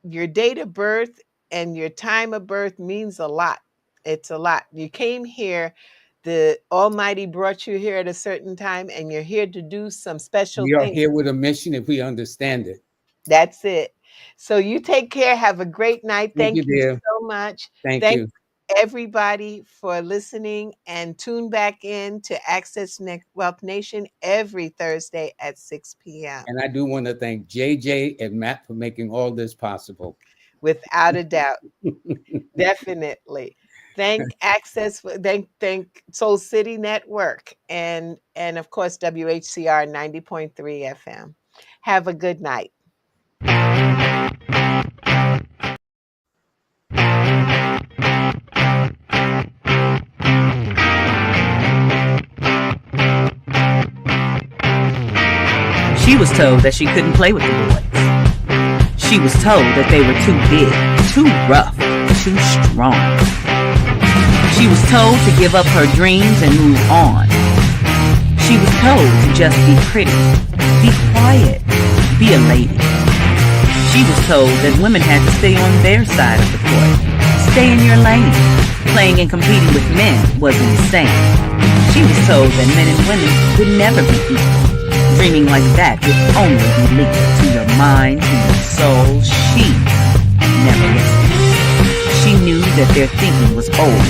Your date of birth and your time of birth means a lot. It's a lot. You came here, the Almighty brought you here at a certain time, and you're here to do some special We are things. here with a mission if we understand it. That's it. So you take care. Have a great night. Thank you, Thank you dear. so much. Thank Thank you. everybody for listening, and tune back in to Access Wealth Nation every Thursday at 6 p.m. And I do want to thank JJ and Matt for making all this possible. Without a doubt. Definitely. Thank thank Soul City Network and of course WHCR 90.3 FM. Have a good night. She was told that she couldn't play with the boys. She was told that they were too big, too rough, too strong. She was told to give up her dreams and move on. She was told to just be pretty, be quiet, be a lady. She was told that women had to stay on their side of the court, stay in your lane. Playing and competing with men was insane. She was told that men and women would never be equal. Dreaming like that would only be linked to your mind, to your soul. She never listened. She knew that their thinking was old.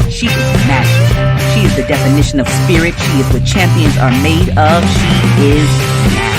She is magic. She is the definition of spirit. She is what champions are made of. She is magic.